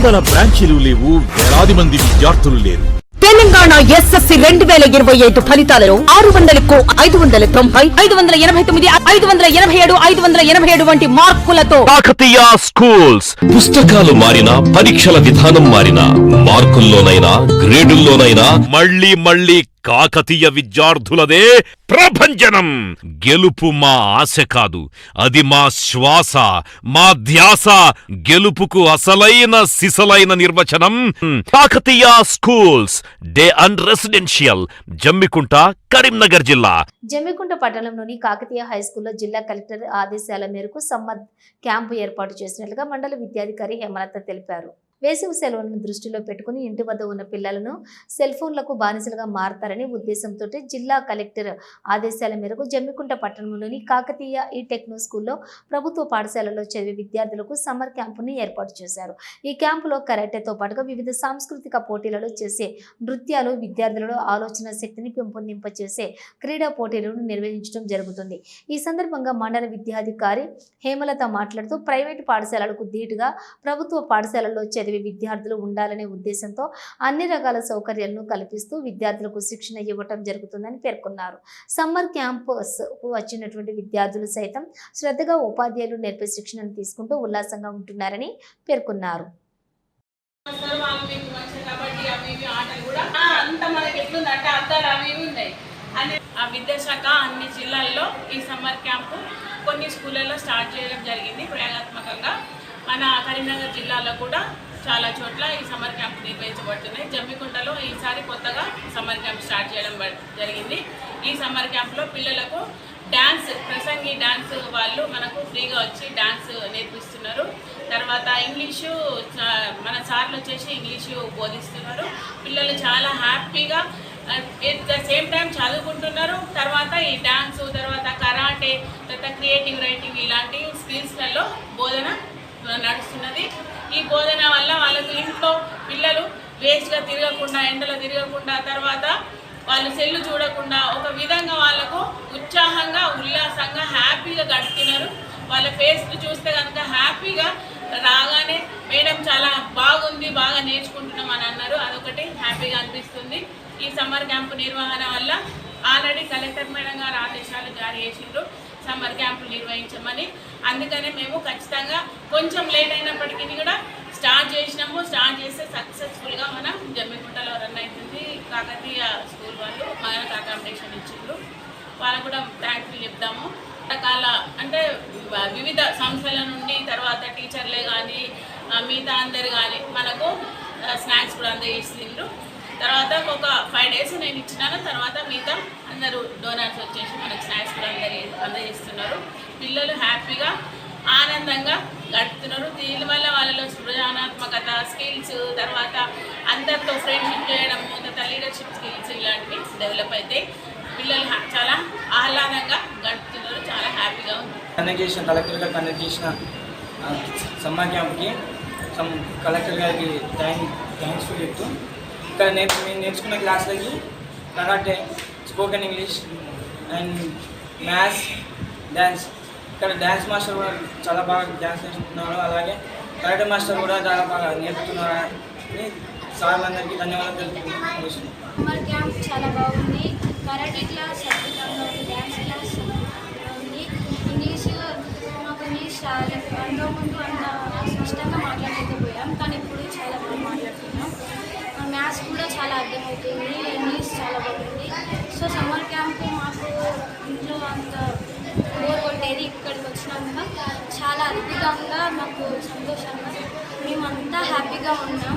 వందల బ్రాంచీలు లేవు, వేలాది మంది విద్యార్థులు లేరు. తెలంగాణ ఎస్ఎస్సి 2025 ఫలితాలలో 600కు 590, 589, 587, 587 వంటి మార్కులతో కాకతీయ స్కూల్స్. పుస్తకాలు మారినా, పరీక్షల విధానం మారినా, మార్కుల్లోనైనా గ్రేడుల్లోనైనా మళ్ళీ మళ్ళీ కాకతీయ విద్యార్థులదే ప్రభంజనం. గెలుపు మా ఆశ కాదు, అది మా శ్వాస, మా ధ్యాస. గెలుపుకు అసలైన సిసలైన నిర్వచనం Kakatiya schools. Day and residential, Jammikunta, Karimnagar జిల్లా. జమ్మికుంట పట్టణంలోని కాకతీయ హైస్కూల్లో జిల్లా కలెక్టర్ ఆదేశాల మేరకు సమ్మర్ క్యాంపు ఏర్పాటు చేసినట్లుగా మండల విద్యాధికారి హేమలత తెలిపారు. వేసవి సెలవులను దృష్టిలో పెట్టుకుని ఇంటి వద్ద ఉన్న పిల్లలను సెల్ ఫోన్లకు బానిసలుగా మారతారనే ఉద్దేశంతో జిల్లా కలెక్టర్ ఆదేశాల మేరకు జమ్మికుంట పట్టణంలోని కాకతీయ ఈ టెక్నో స్కూల్లో ప్రభుత్వ పాఠశాలలో చదివే విద్యార్థులకు సమ్మర్ క్యాంపుని ఏర్పాటు చేశారు. ఈ క్యాంపులో కరాటేతో పాటుగా వివిధ సాంస్కృతిక పోటీలలో చేసే నృత్యాలు, విద్యార్థులలో ఆలోచన శక్తిని పెంపొందింపచేసే క్రీడా పోటీలను నిర్వహించడం జరుగుతుంది. ఈ సందర్భంగా మండల విద్యాధికారి హేమలత మాట్లాడుతూ ప్రైవేటు పాఠశాలలకు ధీటుగా ప్రభుత్వ పాఠశాలల్లో చదివే విద్యార్థులు ఉండాలనే ఉద్దేశంతో అన్ని రకాల సౌకర్యాలను కల్పిస్తూ విద్యార్థులకు శిక్షణ ఇవ్వటం జరుగుతుందని పేర్కొన్నారు. సమ్మర్ క్యాంపస్ కు వచ్చినటువంటి విద్యార్థులు సైతం శ్రద్ధగా ఉపాధ్యాయులు నేర్పే శిక్షణను తీసుకుంటూ ఉల్లాసంగా ఉంటున్నారని పేర్కొన్నారు. విద్యాశాఖ అన్ని జిల్లాల్లో ఈ సమ్మర్ క్యాంపు కొన్ని స్కూళ్ళల్లో స్టార్ట్ చేయడం జరిగింది ప్రయోగాత్మకంగా. మన కరీంనగర్ జిల్లాలో కూడా చాలా చోట్ల ఈ సమ్మర్ క్యాంప్ నిర్వహించబడుతున్నాయి. జమ్మికుంటలో ఈసారి కొత్తగా సమ్మర్ క్యాంప్ స్టార్ట్ చేయడం జరిగింది. ఈ సమ్మర్ క్యాంప్లో పిల్లలకు డ్యాన్స్, ప్రసంగి డ్యాన్స్ వాళ్ళు మనకు ఫ్రీగా వచ్చి డ్యాన్స్ నేర్పిస్తున్నారు. తర్వాత ఇంగ్లీషు మన సార్లు వచ్చేసి ఇంగ్లీషు బోధిస్తున్నారు. పిల్లలు చాలా హ్యాపీగా ఎట్ ద సేమ్ టైం చదువుకుంటున్నారు. తర్వాత ఈ డ్యాన్స్, తర్వాత కరాటే, తర్వాత క్రియేటివ్ రైటింగ్ ఇలాంటి స్కిల్స్లలో బోధన నడుస్తున్నది. ఈ బోధన వల్ల వాళ్ళకు ఇంట్లో పిల్లలు వేస్ట్గా తిరగకుండా, ఎండలో తిరగకుండా, తర్వాత వాళ్ళు సెల్లు చూడకుండా ఒక విధంగా వాళ్ళకు ఉత్సాహంగా, ఉల్లాసంగా, హ్యాపీగా గడుపుతున్నారు. వాళ్ళ ఫేస్లు చూస్తే కనుక హ్యాపీగా రాగానే మేడం చాలా బాగుంది, బాగా నేర్చుకుంటున్నాం అని అన్నారు. అదొకటి హ్యాపీగా అనిపిస్తుంది. ఈ సమ్మర్ క్యాంపు నిర్వహణ వల్ల ఆల్రెడీ కలెక్టర్ మేడం గారు ఆదేశాలు జారీ చేసిండ్రు సమ్మర్ క్యాంపులు నిర్వహించమని. అందుకనే మేము ఖచ్చితంగా కొంచెం లేట్ అయినప్పటికీ కూడా స్టార్ట్ చేసినాము. స్టార్ట్ చేస్తే సక్సెస్ఫుల్గా మనం జమ్మికుంటలో రన్ అవుతుంది. కాకతీయ స్కూల్ వాళ్ళు మనకు అకామిడేషన్ ఇచ్చిండ్రు, వాళ్ళకు కూడా థ్యాంక్స్ చెప్తాము. రకాల అంటే వివిధ సంస్థల నుండి, తర్వాత టీచర్లే కానీ మిగతా అందరు కానీ మనకు స్నాక్స్ కూడా అందజేసిండ్రు. తర్వాత ఒక 5 days నేను ఇచ్చినాను. తర్వాత మిగతా అందరూ డోనర్స్ వచ్చేసి మనకు స్నాక్స్ కూడా అందజేస్తున్నారు. పిల్లలు హ్యాపీగా, ఆనందంగా గడుపుతున్నారు. దీనివల్ల వాళ్ళలో సృజనాత్మకత, స్కిల్స్, తర్వాత అందరితో ఫ్రెండ్షిప్ చేయడము, తర్వాత లీడర్షిప్ స్కిల్స్ ఇలాంటివి డెవలప్ అవుతాయి. పిల్లలు చాలా ఆహ్లాదంగా గడుపుతున్నారు, చాలా హ్యాపీగా ఉంది. కలెక్టర్ గారు కండక్ట్ చేసిన సమ్మర్ క్యాంప్కి కలెక్టర్ గారికి థ్యాంక్స్ చెప్తూ ఇక్కడ మేము నేర్చుకున్న క్లాసులకి karate, spoken English and maths, dance. ఇక్కడ డ్యాన్స్ మాస్టర్ కూడా చాలా బాగా డ్యాన్స్ నేర్చుకుంటున్నారు. అలాగే కరాటే మాస్టర్ కూడా చాలా బాగా నేర్పుతున్నారు అని సార్లందరికీ ధన్యవాదాలు తెలుపుతున్నాను. సమ్మర్ క్యాంప్ చాలా బాగుంది. కరాటే క్లాస్ అద్భుతంగా ఉంది, డ్యాన్స్ క్లాస్ ఉంది. మాకు ఇంగ్లీష్ అంతకుముందు అంత స్పష్టంగా మాట్లాడలేకపోయాం, కానీ ఇప్పుడు చాలా బాగా మాట్లాడుతున్నాం. మ్యాథ్స్ కూడా చాలా అర్థమవుతుంది, ఇంగ్లీష్ చాలా బాగుంది. సో సమ్మర్ క్యాంప్ మాకు ఇంట్లో అంత బోర్ కొట్టేది, ఇక్కడికి వచ్చినాక చాలా అద్భుతంగా, మాకు సంతోషంగా, మేమంతా హ్యాపీగా ఉన్నాం.